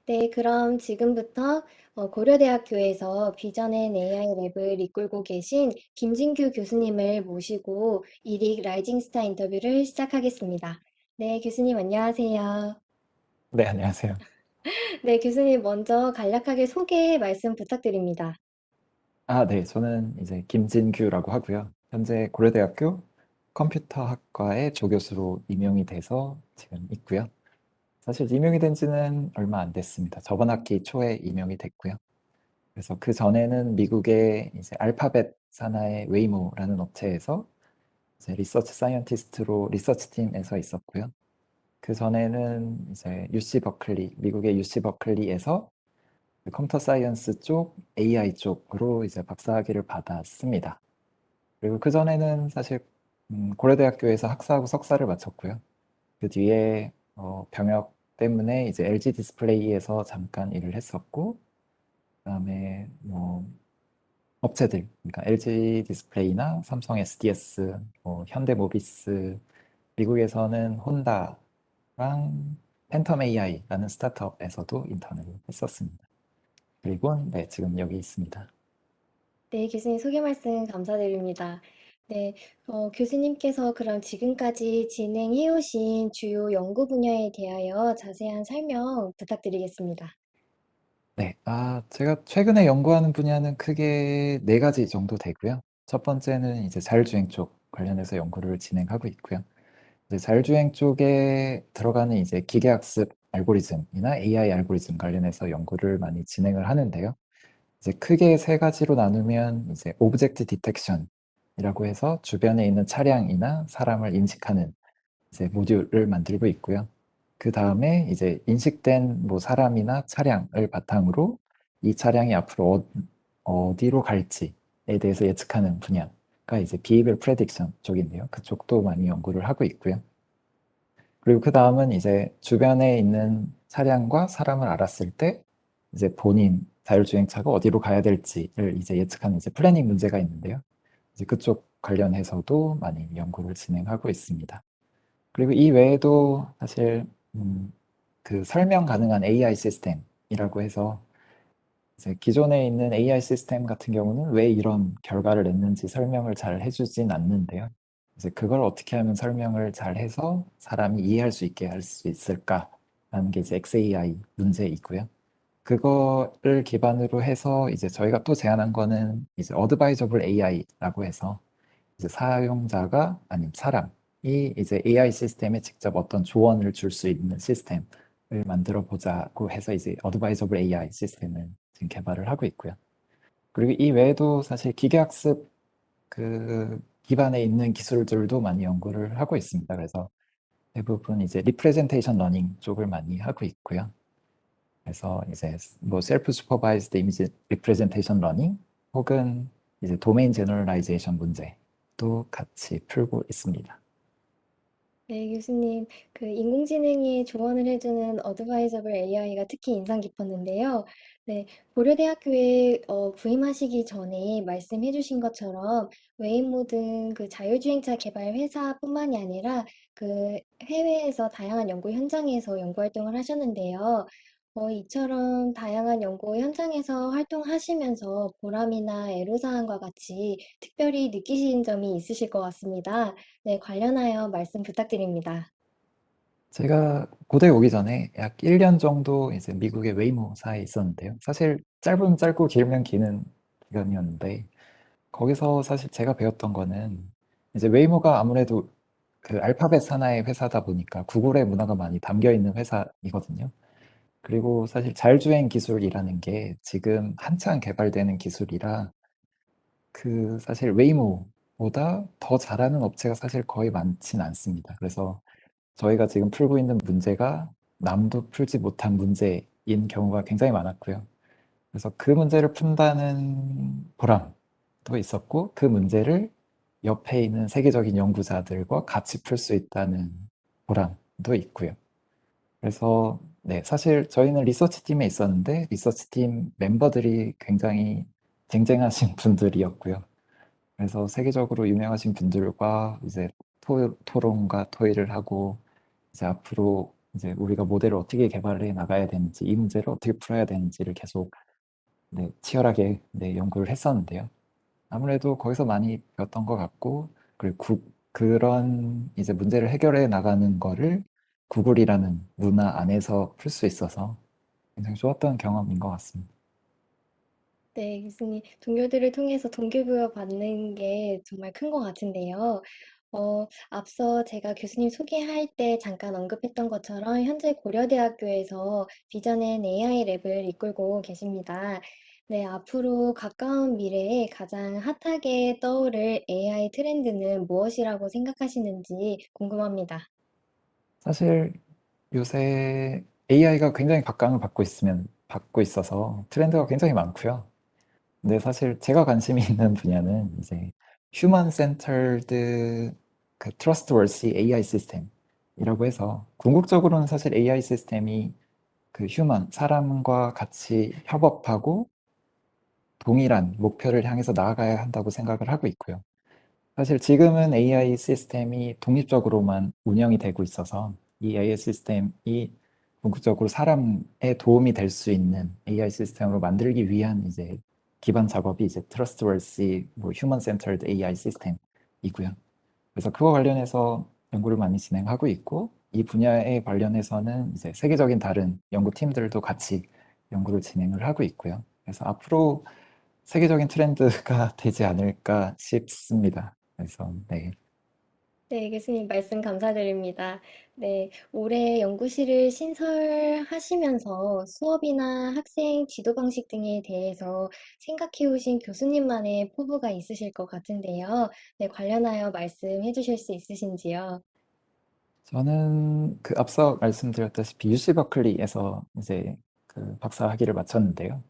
네, 그럼 지금부터 고려대학교에서 비전앤 AI 랩을 이끌고 계신 김진규 교수님을 모시고 이릭 라이징 스타 인터뷰를 시작하겠습니다. 네, 교수님 안녕하세요. 네, 안녕하세요. 네, 교수님 먼저 간략하게 소개 말씀 부탁드립니다. 네, 저는 이제 김진규라고 하고요. 현재 고려대학교 컴퓨터학과의 조교수로 임용이 돼서 지금 있고요. 사실 임용이 된 지는 얼마 안 됐습니다. 저번 학기 초에 임용이 됐고요. 그래서 그 전에는 미국의 이제 알파벳 산하의 웨이모라는 업체에서 이제 리서치 사이언티스트로 리서치 팀에서 있었고요. 그 전에는 이제 UC 버클리, 미국의 UC 버클리에서 컴퓨터 사이언스 쪽, AI 쪽으로 이제 박사학위를 받았습니다. 그리고 그전에는 사실 고려대학교에서 학사하고 석사를 마쳤고요. 그 뒤에 병역 때문에 이제 LG 디스플레이에서 잠깐 일을 했었고, 그다음에 뭐 업체들, 그러니까 LG 디스플레이나 삼성 SDS, 현대모비스, 미국에서는 혼다랑 팬텀 AI라는 스타트업에서도 인턴을 했었습니다. 그리고 네, 지금 여기 있습니다. 네, 교수님 소개 말씀 감사드립니다. 네, 교수님께서 그럼 지금까지 진행해 오신 주요 연구 분야에 대하여 자세한 설명 부탁드리겠습니다. 네, 제가 최근에 연구하는 분야는 크게 네 가지 정도 되고요. 첫 번째는 이제 자율주행 쪽 관련해서 연구를 진행하고 있고요. 이제 자율주행 쪽에 들어가는 이제 기계학습 알고리즘이나 AI 알고리즘 관련해서 연구를 많이 진행을 하는데요. 이제 크게 세 가지로 나누면 이제 오브젝트 디텍션이라고 해서 주변에 있는 차량이나 사람을 인식하는 이제 모듈을 만들고 있고요. 그 다음에 이제 인식된 뭐 사람이나 차량을 바탕으로 이 차량이 앞으로 어디로 갈지에 대해서 예측하는 분야가 이제 비헤이비얼 프레딕션 쪽인데요. 그쪽도 많이 연구를 하고 있고요. 그리고 그 다음은 이제 주변에 있는 차량과 사람을 알았을 때 이제 본인 자율주행차가 어디로 가야 될지를 이제 예측하는 이제 플래닝 문제가 있는데요. 이제 그쪽 관련해서도 많이 연구를 진행하고 있습니다. 그리고 이 외에도 사실 그 설명 가능한 AI 시스템이라고 해서 이제 기존에 있는 AI 시스템 같은 경우는 왜 이런 결과를 냈는지 설명을 잘 해주진 않는데요. 이제 그걸 어떻게 하면 설명을 잘 해서 사람이 이해할 수 있게 할 수 있을까라는 게 이제 XAI 문제이고요. 그거를 기반으로 해서 이제 저희가 또 제안한 거는 이제 어드바이저블 AI라고 해서 이제 사용자가 아닌 사람이 이제 AI 시스템에 직접 어떤 조언을 줄 수 있는 시스템을 만들어 보자고 해서 이제 어드바이저블 AI 시스템을 지금 개발을 하고 있고요. 그리고 이 외에도 사실 기계학습 그 기반에 있는 기술들도 많이 연구를 하고 있습니다. 그래서 대부분 이제 리프레젠테이션 러닝 쪽을 많이 하고 있고요. 그래서 이제 뭐 셀프 슈퍼바이즈드 이미지 리프레젠테이션 러닝 혹은 이제 도메인 제너럴라이제이션 문제도 같이 풀고 있습니다. 네, 교수님, 그 인공지능이 조언을 해주는 어드바이저블 AI가 특히 인상 깊었는데요. 네, 고려대학교에 부임하시기 전에 말씀해주신 것처럼 웨이모 등 그 자율주행차 개발 회사뿐만이 아니라 그 해외에서 다양한 연구 현장에서 연구 활동을 하셨는데요. 이처럼 다양한 연구 현장에서 활동하시면서 보람이나 애로사항과 같이 특별히 느끼신 점이 있으실 것 같습니다. 네, 관련하여 말씀 부탁드립니다. 제가 고대 오기 전에 약 1년 정도 이제 미국의 웨이모사에 있었는데요. 사실 짧으면 짧고 길면 기는 기간이었는데 거기서 사실 제가 배웠던 거는 이제 웨이모가 아무래도 그 알파벳 산하의 회사다 보니까 구글의 문화가 많이 담겨 있는 회사이거든요. 그리고 사실 자율주행 기술이라는 게 지금 한창 개발되는 기술이라 그 사실 웨이모보다 더 잘하는 업체가 사실 거의 많진 않습니다. 그래서 저희가 지금 풀고 있는 문제가 남도 풀지 못한 문제인 경우가 굉장히 많았고요. 그래서 그 문제를 푼다는 보람도 있었고, 그 문제를 옆에 있는 세계적인 연구자들과 같이 풀 수 있다는 보람도 있고요. 그래서 네, 사실 저희는 리서치 팀에 있었는데 리서치 팀 멤버들이 굉장히 쟁쟁하신 분들이었고요. 그래서 세계적으로 유명하신 분들과 이제 토론과 토의를 하고 이제 앞으로 이제 우리가 모델을 어떻게 개발해 나가야 되는지, 이 문제를 어떻게 풀어야 되는지를 계속 네, 치열하게 네, 연구를 했었는데요. 아무래도 거기서 많이 배웠던 것 같고, 그리고 그런 이제 문제를 해결해 나가는 거를 구글이라는 문화 안에서 풀 수 있어서 굉장히 좋았던 경험인 것 같습니다. 네, 교수님, 동료들을 통해서 동기부여 받는 게 정말 큰 것 같은데요. 앞서 제가 교수님 소개할 때 잠깐 언급했던 것처럼 현재 고려대학교에서 비전앤 AI 랩을 이끌고 계십니다. 네, 앞으로 가까운 미래에 가장 핫하게 떠오를 AI 트렌드는 무엇이라고 생각하시는지 궁금합니다. 사실 요새 AI가 굉장히 각광을 받고 있어서 트렌드가 굉장히 많고요. 근데 사실 제가 관심이 있는 분야는 이제 휴먼 센터드 그 트러스트워시 AI 시스템이라고 해서 궁극적으로는 사실 AI 시스템이 그 휴먼 사람과 같이 협업하고 동일한 목표를 향해서 나아가야 한다고 생각을 하고 있고요. 사실 지금은 AI 시스템이 독립적으로만 운영이 되고 있어서 이 AI 시스템이 궁극적으로 사람에 도움이 될 수 있는 AI 시스템으로 만들기 위한 이제 기반 작업이 이제 Trustworthy 뭐 Human Centered AI 시스템이고요. 그래서 그거 관련해서 연구를 많이 진행하고 있고 이 분야에 관련해서는 이제 세계적인 다른 연구팀들도 같이 연구를 진행을 하고 있고요. 그래서 앞으로 세계적인 트렌드가 되지 않을까 싶습니다. 그래서 네. 네, 교수님 말씀 감사드립니다. 네, 올해 연구실을 신설하시면서 수업이나 학생 지도 방식 등에 대해서 생각해 오신 교수님만의 포부가 있으실 것 같은데요. 네, 관련하여 말씀해 주실 수 있으신지요? 저는 그 앞서 말씀드렸다시피 UC 버클리에서 이제 그 박사 학위를 마쳤는데요.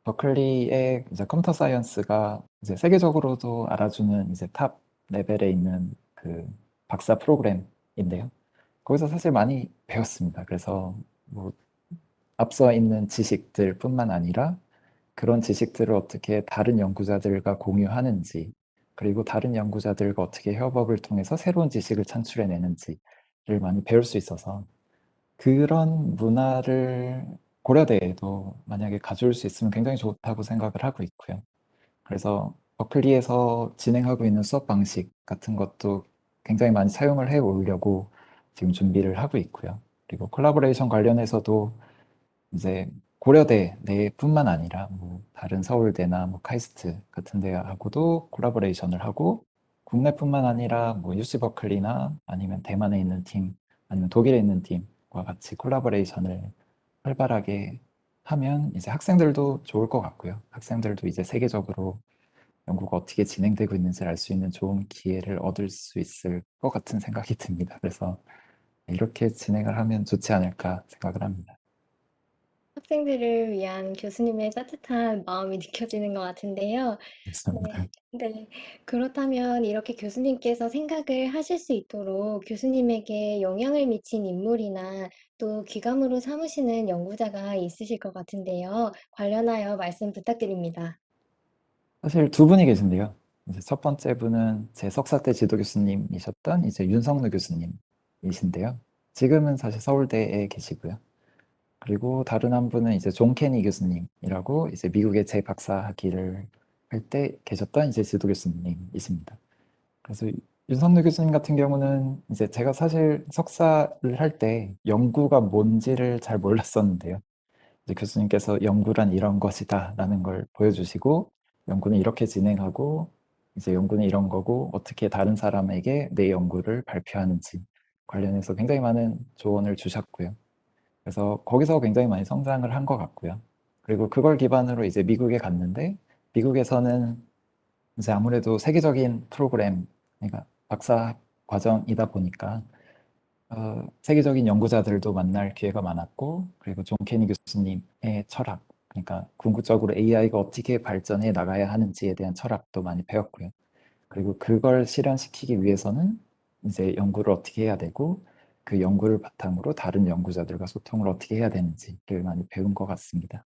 버클리의 이제 컴퓨터 사이언스가 이제 세계적으로도 알아주는 이제 탑 레벨에 있는 그 박사 프로그램인데요. 거기서 사실 많이 배웠습니다. 그래서 뭐 앞서 있는 지식들뿐만 아니라 그런 지식들을 어떻게 다른 연구자들과 공유하는지, 그리고 다른 연구자들과 어떻게 협업을 통해서 새로운 지식을 창출해내는지를 많이 배울 수 있어서 그런 문화를 고려대에도 만약에 가져올 수 있으면 굉장히 좋다고 생각을 하고 있고요. 그래서 버클리에서 진행하고 있는 수업 방식 같은 것도 굉장히 많이 사용을 해 오려고 지금 준비를 하고 있고요. 그리고 콜라보레이션 관련해서도 이제 고려대 내뿐만 아니라 뭐 다른 서울대나 뭐 카이스트 같은 데하고도 콜라보레이션을 하고 국내뿐만 아니라 뭐 UC 버클리나 아니면 대만에 있는 팀 아니면 독일에 있는 팀과 같이 콜라보레이션을 활발하게 하면 이제 학생들도 좋을 것 같고요. 학생들도 이제 세계적으로 연구가 어떻게 진행되고 있는지를 알 수 있는 좋은 기회를 얻을 수 있을 것 같은 생각이 듭니다. 그래서 이렇게 진행을 하면 좋지 않을까 생각을 합니다. 학생들을 위한 교수님의 따뜻한 마음이 느껴지는 것 같은데요. 네, 그렇습니다. 네. 그렇다면 이렇게 교수님께서 생각을 하실 수 있도록 교수님에게 영향을 미친 인물이나 또 귀감으로 삼으시는 연구자가 있으실 것 같은데요. 관련하여 말씀 부탁드립니다. 사실 두 분이 계신데요. 이제 첫 번째 분은 제 석사 때 지도 교수님이셨던 이제 윤석루 교수님이신데요. 지금은 사실 서울대에 계시고요. 그리고 다른 한 분은 이제 존 케니 교수님이라고 이제 미국에 제 박사 학위를 할 때 계셨던 이제 지도 교수님이십니다. 그래서 윤석루 교수님 같은 경우는 이제 제가 사실 석사를 할 때 연구가 뭔지를 잘 몰랐었는데요. 이제 교수님께서 연구란 이런 것이다라는 걸 보여주시고 연구는 이렇게 진행하고 이제 연구는 이런 거고 어떻게 다른 사람에게 내 연구를 발표하는지 관련해서 굉장히 많은 조언을 주셨고요. 그래서 거기서 굉장히 많이 성장을 한 것 같고요. 그리고 그걸 기반으로 이제 미국에 갔는데 미국에서는 이제 아무래도 세계적인 프로그램, 그러니까 박사 과정이다 보니까 세계적인 연구자들도 만날 기회가 많았고, 그리고 존 케니 교수님의 철학, 그러니까 궁극적으로 AI가 어떻게 발전해 나가야 하는지에 대한 철학도 많이 배웠고요. 그리고 그걸 실현시키기 위해서는 이제 연구를 어떻게 해야 되고, 그 연구를 바탕으로 다른 연구자들과 소통을 어떻게 해야 되는지를 많이 배운 것 같습니다.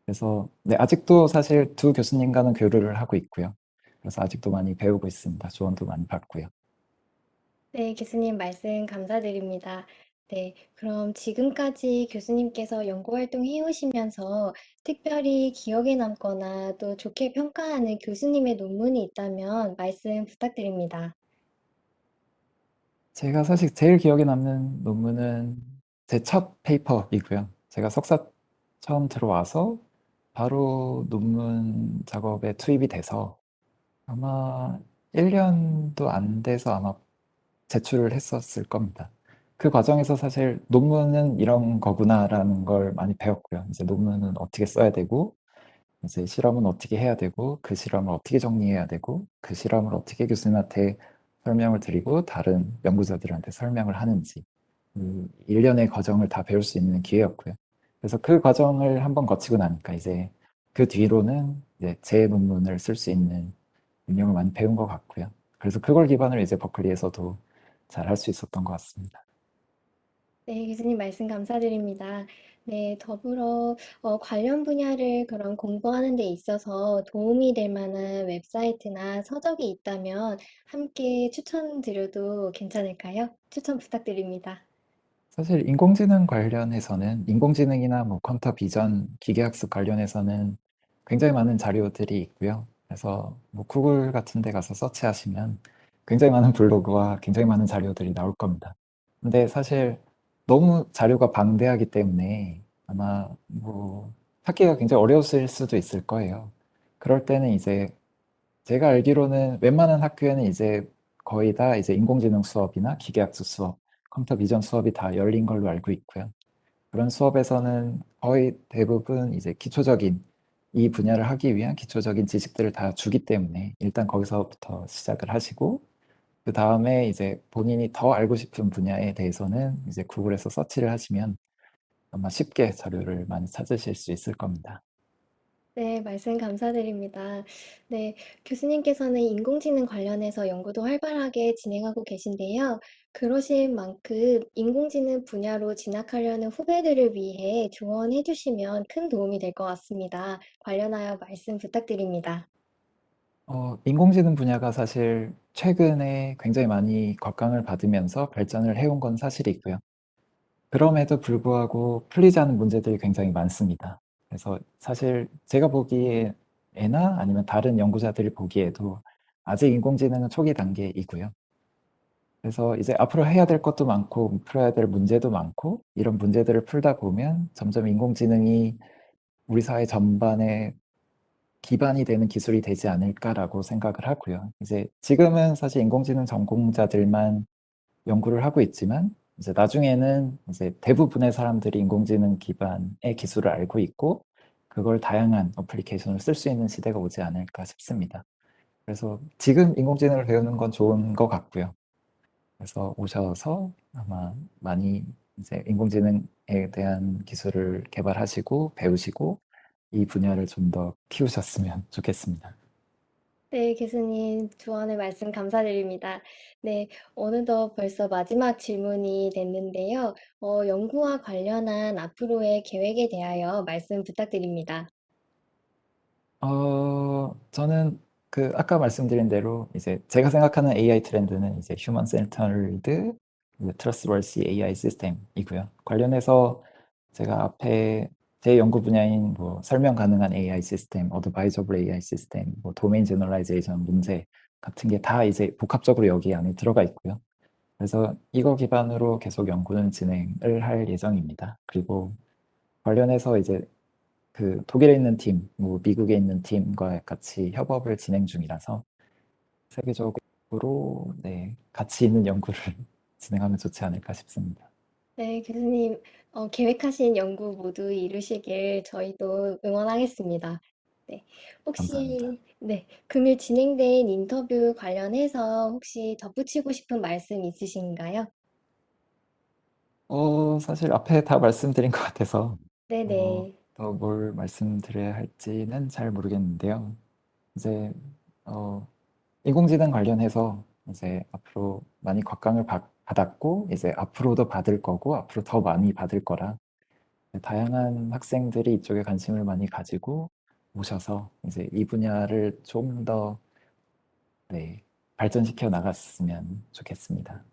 그래서 네, 아직도 사실 두 교수님과는 교류를 하고 있고요. 그래서 아직도 많이 배우고 있습니다. 조언도 많이 받고요. 네, 교수님 말씀 감사드립니다. 네, 그럼 지금까지 교수님께서 연구 활동해 오시면서 특별히 기억에 남거나 또 좋게 평가하는 교수님의 논문이 있다면 말씀 부탁드립니다. 제가 사실 제일 기억에 남는 논문은 제 첫 페이퍼이고요. 제가 석사 처음 들어와서 바로 논문 작업에 투입이 돼서 아마 1년도 안 돼서 아마 제출을 했었을 겁니다. 그 과정에서 사실 논문은 이런 거구나라는 걸 많이 배웠고요. 이제 논문은 어떻게 써야 되고, 이제 실험은 어떻게 해야 되고, 그 실험을 어떻게 정리해야 되고, 그 실험을 어떻게 교수님한테 설명을 드리고, 다른 연구자들한테 설명을 하는지, 이 일련의 과정을 다 배울 수 있는 기회였고요. 그래서 그 과정을 한번 거치고 나니까 이제 그 뒤로는 이제 제 논문을 쓸 수 있는 능력을 많이 배운 것 같고요. 그래서 그걸 기반으로 이제 버클리에서도 잘 할 수 있었던 것 같습니다. 네, 교수님 말씀 감사드립니다. 네, 더불어 관련 분야를 그런 공부하는 데 있어서 도움이 될 만한 웹사이트나 서적이 있다면 함께 추천드려도 괜찮을까요? 추천 부탁드립니다. 사실 인공지능 관련해서는 인공지능이나 뭐 컴퓨터 비전, 기계학습 관련해서는 굉장히 많은 자료들이 있고요. 그래서 뭐 구글 같은 데 가서 서치하시면 굉장히 많은 블로그와 굉장히 많은 자료들이 나올 겁니다. 근데 사실 너무 자료가 방대하기 때문에 아마 뭐 찾기가 굉장히 어려우실 수도 있을 거예요. 그럴 때는 이제 제가 알기로는 웬만한 학교에는 이제 거의 다 이제 인공지능 수업이나 기계학습 수업, 컴퓨터 비전 수업이 다 열린 걸로 알고 있고요. 그런 수업에서는 거의 대부분 이제 기초적인 이 분야를 하기 위한 기초적인 지식들을 다 주기 때문에 일단 거기서부터 시작을 하시고 그 다음에 이제 본인이 더 알고 싶은 분야에 대해서는 이제 구글에서 서치를 하시면 아마 쉽게 자료를 많이 찾으실 수 있을 겁니다. 네, 말씀 감사드립니다. 네, 교수님께서는 인공지능 관련해서 연구도 활발하게 진행하고 계신데요. 그러신 만큼 인공지능 분야로 진학하려는 후배들을 위해 조언해 주시면 큰 도움이 될 것 같습니다. 관련하여 말씀 부탁드립니다. 인공지능 분야가 사실 최근에 굉장히 많이 곽강을 받으면서 발전을 해온 건 사실이고요. 그럼에도 불구하고 풀리지 않은 문제들이 굉장히 많습니다. 그래서 사실 제가 보기에나 아니면 다른 연구자들이 보기에도 아직 인공지능은 초기 단계이고요. 그래서 이제 앞으로 해야 될 것도 많고 풀어야 될 문제도 많고 이런 문제들을 풀다 보면 점점 인공지능이 우리 사회 전반에 기반이 되는 기술이 되지 않을까라고 생각을 하고요. 이제 지금은 사실 인공지능 전공자들만 연구를 하고 있지만 이제 나중에는 이제 대부분의 사람들이 인공지능 기반의 기술을 알고 있고 그걸 다양한 어플리케이션을 쓸 수 있는 시대가 오지 않을까 싶습니다. 그래서 지금 인공지능을 배우는 건 좋은 것 같고요. 그래서 오셔서 아마 많이 이제 인공지능에 대한 기술을 개발하시고 배우시고 이 분야를 좀 더 키우셨으면 좋겠습니다. 네, 교수님 조언의 말씀 감사드립니다. 네, 어느덧 벌써 마지막 질문이 됐는데요. 연구와 관련한 앞으로의 계획에 대하여 말씀 부탁드립니다. 저는 그 아까 말씀드린 대로 이제 제가 생각하는 AI 트렌드는 이제 휴먼 센터드 트러스트워시 AI 시스템이고요. 관련해서 제가 앞에 제 연구 분야인 뭐 설명 가능한 AI 시스템, 어드바이저블 AI 시스템, 뭐 도메인 제너라이제이션 문제 같은 게 다 이제 복합적으로 여기 안에 들어가 있고요. 그래서 이거 기반으로 계속 연구는 진행을 할 예정입니다. 그리고 관련해서 이제 그 독일에 있는 팀, 뭐 미국에 있는 팀과 같이 협업을 진행 중이라서 세계적으로 네, 가치 있는 연구를 진행하면 좋지 않을까 싶습니다. 네, 교수님, 계획하신 연구 모두 이루시길 저희도 응원하겠습니다. 네, 감사합니다. 혹시, 네, 금일 진행된 인터뷰 관련해서 혹시 덧붙이고 싶은 말씀 있으신가요? 사실 앞에 다 말씀드린 것 같아서 네네. 더 뭘 말씀드려야 할지는 잘 모르겠는데요. 이제 어, 인공지능 관련해서 이제 앞으로 많이 곽강을 받았고 이제 앞으로도 받을 거고 앞으로 더 많이 받을 거라 다양한 학생들이 이쪽에 관심을 많이 가지고 오셔서 이제 이 분야를 좀더 네, 발전시켜 나갔으면 좋겠습니다.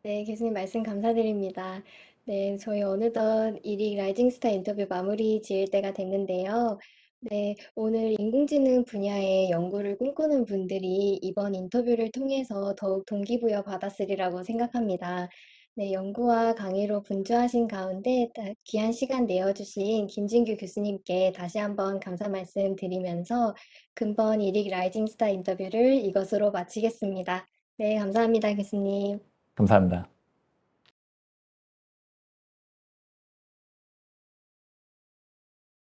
네, 교수님 말씀 감사드립니다. 네, 저희 어느덧 일이 라이징 스타 인터뷰 마무리 지을 때가 됐는데요. 네, 오늘 인공지능 분야의 연구를 꿈꾸는 분들이 이번 인터뷰를 통해서 더욱 동기부여 받았으리라고 생각합니다. 네, 연구와 강의로 분주하신 가운데 귀한 시간 내어주신 김진규 교수님께 다시 한번 감사 말씀 드리면서 금번 일익 라이징 스타 인터뷰를 이것으로 마치겠습니다. 네, 감사합니다, 교수님. 감사합니다.